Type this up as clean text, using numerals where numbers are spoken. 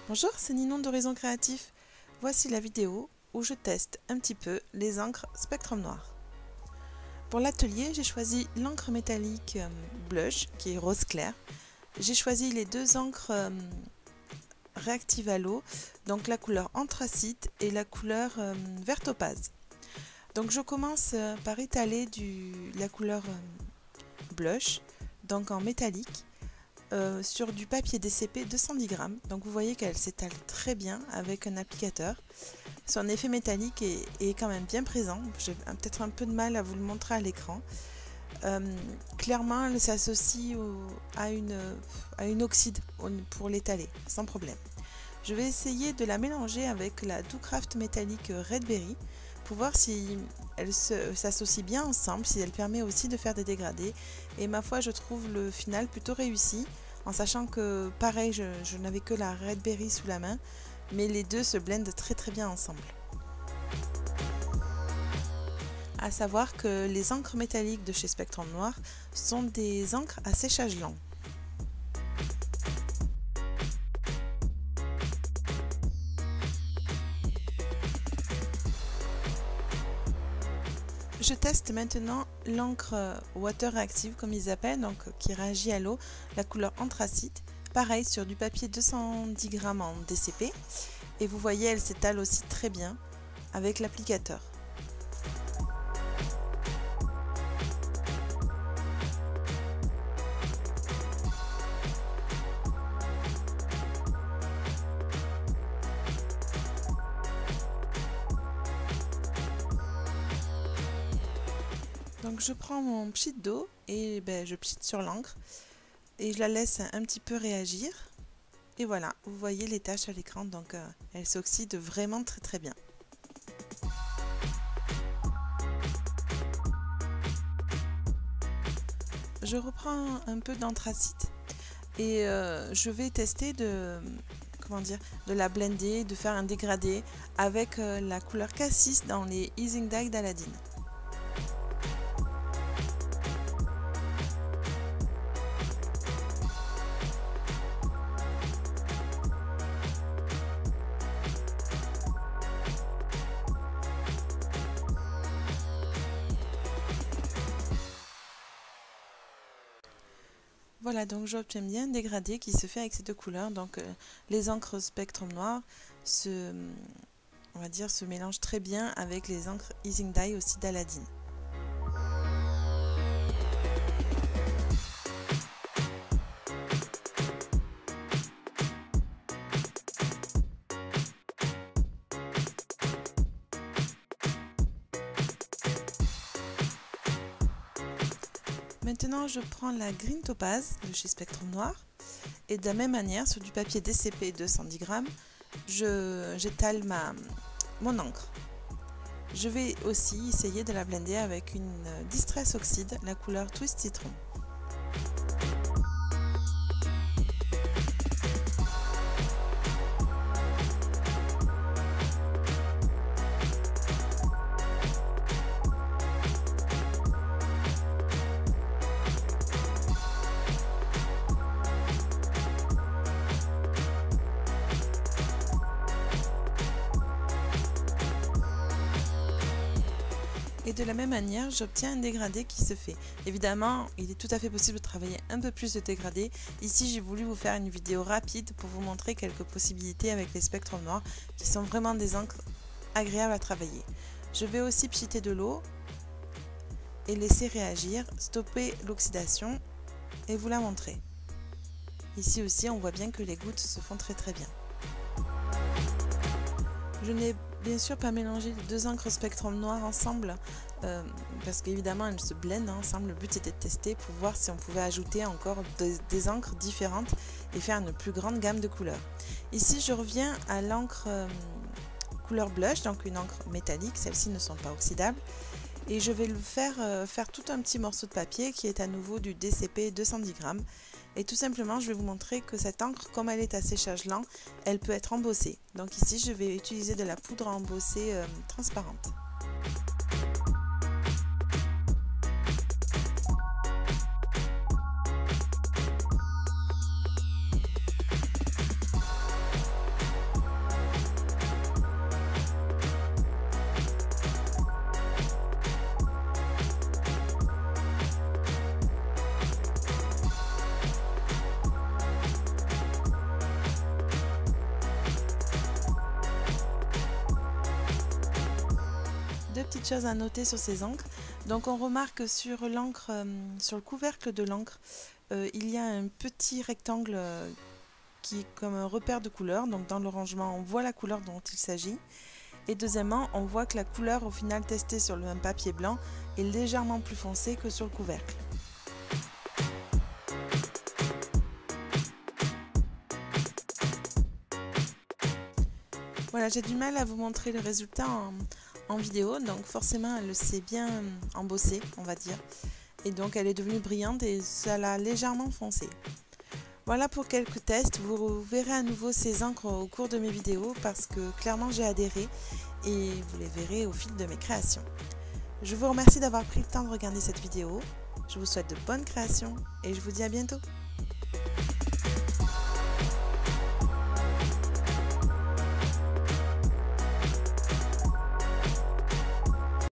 Bonjour, c'est Ninon d'Horizon Créatif. Voici la vidéo où je teste un petit peu les encres Spectrum Noir. Pour l'atelier, j'ai choisi l'encre métallique blush qui est rose clair. J'ai choisi les deux encres réactives à l'eau, donc la couleur anthracite et la couleur vert topaz. Donc je commence par étaler la couleur blush, donc en métallique. Sur du papier DCP 210 grammes. Donc vous voyez qu'elle s'étale très bien avec un applicateur. Son effet métallique est quand même bien présent. J'ai peut-être un peu de mal à vous le montrer à l'écran. Clairement, elle s'associe à une oxyde pour l'étaler, sans problème. Je vais essayer de la mélanger avec la Doocraft métallique Red Berry pour voir si elle s'associe bien ensemble, si elle permet aussi de faire des dégradés. Et ma foi, je trouve le final plutôt réussi, en sachant que pareil, je n'avais que la Red Berry sous la main, mais les deux se blendent très bien ensemble. À savoir que les encres métalliques de chez Spectrum Noir sont des encres à séchage lent. Je teste maintenant l'encre water reactive comme ils appellent, donc qui réagit à l'eau, la couleur anthracite. Pareil sur du papier 210 grammes en DCP. Et vous voyez, elle s'étale aussi très bien avec l'applicateur. Donc je prends mon pchit d'eau et je pchite sur l'encre et je la laisse un petit peu réagir. Et voilà, vous voyez les taches à l'écran, donc elle s'oxyde vraiment très bien. Je reprends un peu d'anthracite et je vais tester de la blender, de faire un dégradé avec la couleur Cassis dans les Easing Dye d'Aladin. Voilà, donc j'obtiens bien un dégradé qui se fait avec ces deux couleurs. Donc les encres Spectrum Noir se mélangent très bien avec les encres Easing Dye aussi d'Aladin. Maintenant, je prends la Green Topaz de chez Spectrum Noir et de la même manière, sur du papier DCP 210 grammes, j'étale mon encre. Je vais aussi essayer de la blender avec une Distress Oxide, la couleur Twist Citron. Et de la même manière, j'obtiens un dégradé qui se fait. Évidemment, il est tout à fait possible de travailler un peu plus de dégradé. Ici, j'ai voulu vous faire une vidéo rapide pour vous montrer quelques possibilités avec les Spectrum Noirs qui sont vraiment des encres agréables à travailler. Je vais aussi pchiter de l'eau et laisser réagir, stopper l'oxydation et vous la montrer. Ici aussi, on voit bien que les gouttes se font très bien. Je n'ai bien sûr pas mélanger les deux encres Spectrum Noir ensemble parce qu'évidemment elles se blendent ensemble. Le but était de tester pour voir si on pouvait ajouter encore des encres différentes et faire une plus grande gamme de couleurs. Ici je reviens à l'encre couleur blush, donc une encre métallique, celles-ci ne sont pas oxydables, et je vais le faire tout un petit morceau de papier qui est à nouveau du DCP 210 grammes. Et tout simplement, je vais vous montrer que cette encre, comme elle est à séchage lent, elle peut être embossée. Donc ici, je vais utiliser de la poudre à embosser transparente. petites choses à noter sur ces encres. Donc on remarque sur l'encre, sur le couvercle de l'encre, il y a un petit rectangle qui est comme un repère de couleur. Donc dans le rangement, on voit la couleur dont il s'agit. Et deuxièmement, on voit que la couleur au final testée sur le même papier blanc est légèrement plus foncée que sur le couvercle. Voilà, j'ai du mal à vous montrer le résultat en vidéo, donc forcément elle s'est bien embossée, on va dire. Et donc elle est devenue brillante et ça l'a légèrement foncée. Voilà pour quelques tests, vous verrez à nouveau ces encres au cours de mes vidéos parce que clairement j'ai adhéré et vous les verrez au fil de mes créations. Je vous remercie d'avoir pris le temps de regarder cette vidéo, je vous souhaite de bonnes créations et je vous dis à bientôt.